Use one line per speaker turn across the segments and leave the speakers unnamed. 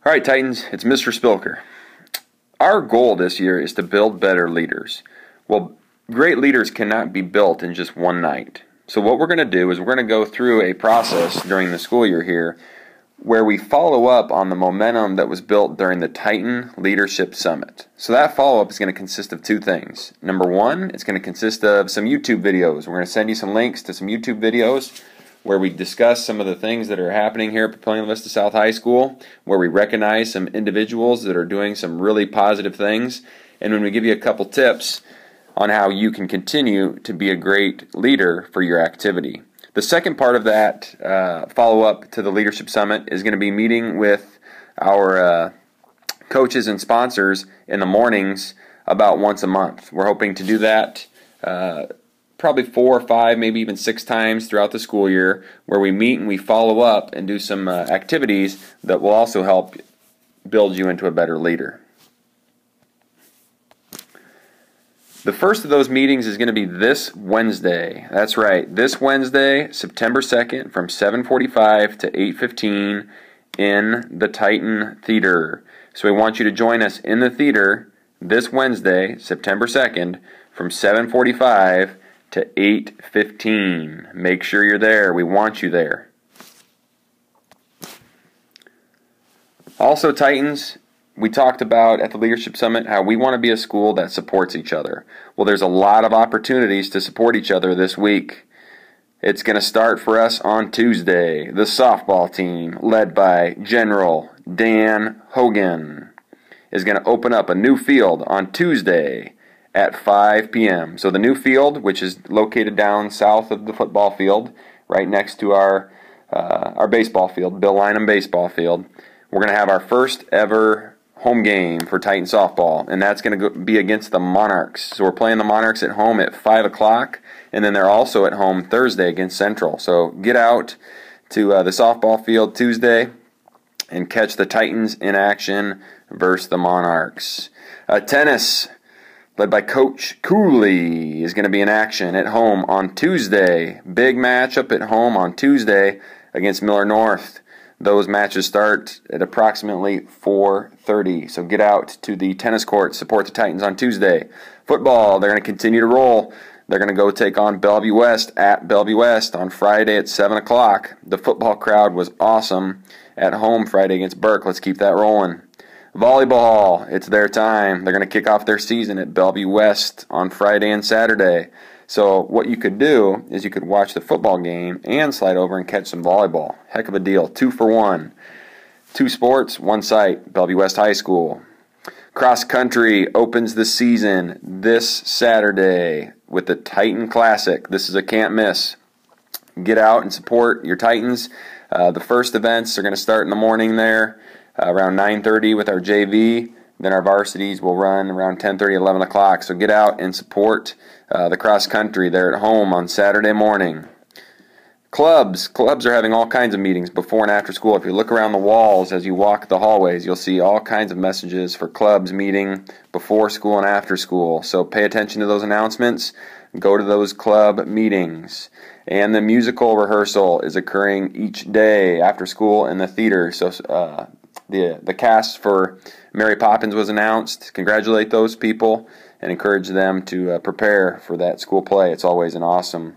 All right, Titans, it's Mr. Spilker. Our goal this year is to build better leaders. Well, great leaders cannot be built in just one night. So what we're going to do is we're going to go through a process during the school year here where we follow up on the momentum that was built during the Titan Leadership Summit. So that follow-up is going to consist of two things. Number one, it's going to consist of some YouTube videos. We're going to send you some links to some YouTube videos where we discuss some of the things that are happening here at Papillion Vista South High School, where we recognize some individuals that are doing some really positive things, and when we give you a couple tips on how you can continue to be a great leader for your activity. The second part of that follow-up to the Leadership Summit is going to be meeting with our coaches and sponsors in the mornings about once a month. We're hoping to do that probably 4 or 5, maybe even 6 times throughout the school year, where we meet and we follow up and do some activities that will also help build you into a better leader. The first of those meetings is going to be this Wednesday. That's right, this Wednesday, September 2nd, from 7:45 to 8:15 in the Titan Theater. So we want you to join us in the theater this Wednesday, September 2nd, from 7:45 to 8:15. Make sure you're there. We want you there. Also, Titans, we talked about at the Leadership Summit how we want to be a school that supports each other. Well, there's a lot of opportunities to support each other this week. It's going to start for us on Tuesday. The softball team, led by General Dan Hogan, is going to open up a new field on Tuesday at 5 p.m. So the new field, which is located down south of the football field, right next to our baseball field, Bill Lynam baseball field, we're going to have our first ever home game for Titan softball, and that's going to be against the Monarchs. So we're playing the Monarchs at home at 5 o'clock, and then they're also at home Thursday against Central. So get out to the softball field Tuesday and catch the Titans in action versus the Monarchs. Tennis, led by Coach Cooley, is going to be in action at home on Tuesday. Big matchup at home on Tuesday against Miller North. Those matches start at approximately 4:30. So get out to the tennis court, support the Titans on Tuesday. Football, they're going to continue to roll. They're going to go take on Bellevue West at Bellevue West on Friday at 7 o'clock. The football crowd was awesome at home Friday against Burke. Let's keep that rolling. Volleyball, it's their time. They're going to kick off their season at Bellevue West on Friday and Saturday. So what you could do is you could watch the football game and slide over and catch some volleyball. Heck of a deal. 2 for 1. 2 sports, 1 site, Bellevue West High School. Cross country opens the season this Saturday with the Titan Classic. This is a can't miss. Get out and support your Titans. The first events are going to start in the morning there, around 9:30 with our JV. Then our varsities will run around 10:30, 11 o'clock. So get out and support the cross country there at home on Saturday morning. Clubs are having all kinds of meetings before and after school. If you look around the walls as you walk the hallways, you'll see all kinds of messages for clubs meeting before school and after school. So pay attention to those announcements. Go to those club meetings. And the musical rehearsal is occurring each day after school in the theater. So the cast for Mary Poppins was announced. Congratulate those people and encourage them to prepare for that school play. It's always an awesome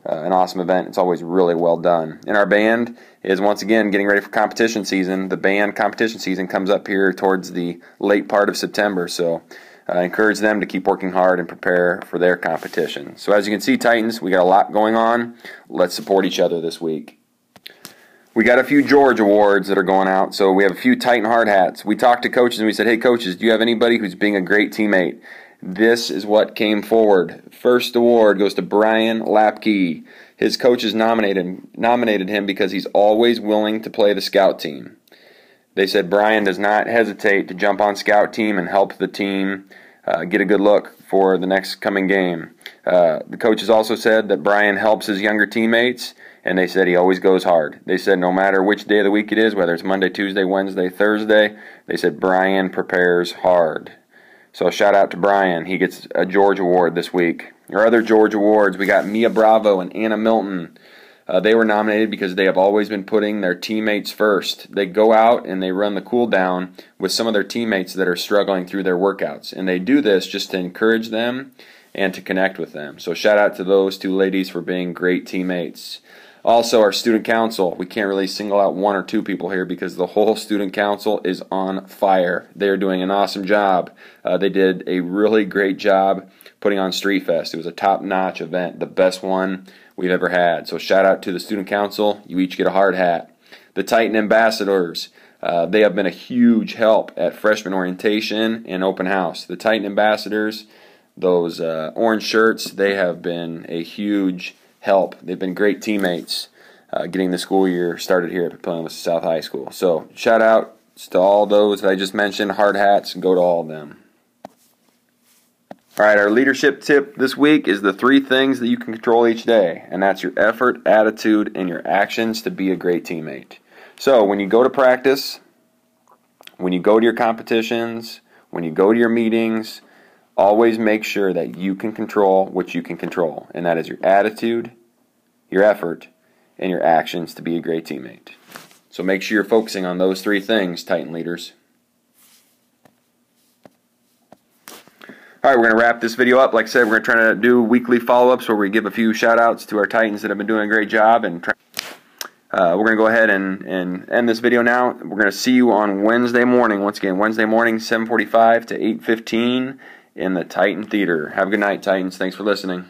event. It's always really well done. And our band is once again getting ready for competition season. The band competition season comes up here towards the late part of September. So encourage them to keep working hard and prepare for their competition. So as you can see, Titans, we got a lot going on. Let's support each other this week. We got a few George Awards that are going out, so we have a few Titan hard hats. We talked to coaches and we said, hey coaches, do you have anybody who's being a great teammate? This is what came forward. First award goes to Brian Lapke. His coaches nominated him because he's always willing to play the scout team. They said Brian does not hesitate to jump on scout team and help the team get a good look for the next coming game. The coaches also said that Brian helps his younger teammates, and they said he always goes hard. They said no matter which day of the week it is, whether it's Monday, Tuesday, Wednesday, Thursday, they said Brian prepares hard. So shout out to Brian. He gets a George Award this week. Our other George Awards, we got Mia Bravo and Anna Milton. They were nominated because they have always been putting their teammates first. They go out and they run the cool down with some of their teammates that are struggling through their workouts. And they do this just to encourage them and to connect with them. So shout out to those two ladies for being great teammates. Also, our student council. We can't really single out one or two people here because the whole student council is on fire. They are doing an awesome job. They did a really great job putting on Street Fest. It was a top-notch event, the best one we've ever had. So shout out to the student council. You each get a hard hat. The Titan ambassadors. They have been a huge help at freshman orientation and open house. The Titan ambassadors, those orange shirts, they have been a huge help. They've been great teammates getting the school year started here at Papillion South High School. So shout out to all those that I just mentioned. Hard hats, go to all of them. All right, our leadership tip this week is the 3 things that you can control each day, and that's your effort, attitude, and your actions to be a great teammate. So when you go to practice, when you go to your competitions, when you go to your meetings, always make sure that you can control what you can control, and that is your attitude, your effort, and your actions to be a great teammate. So make sure you're focusing on those 3 things, Titan leaders. All right, we're going to wrap this video up. Like I said, we're going to try to do weekly follow-ups where we give a few shout-outs to our Titans that have been doing a great job. And we're going to go ahead and end this video now. We're going to see you on Wednesday morning. Once again, Wednesday morning, 7:45 to 8:15 in the Titan Theater. Have a good night, Titans. Thanks for listening.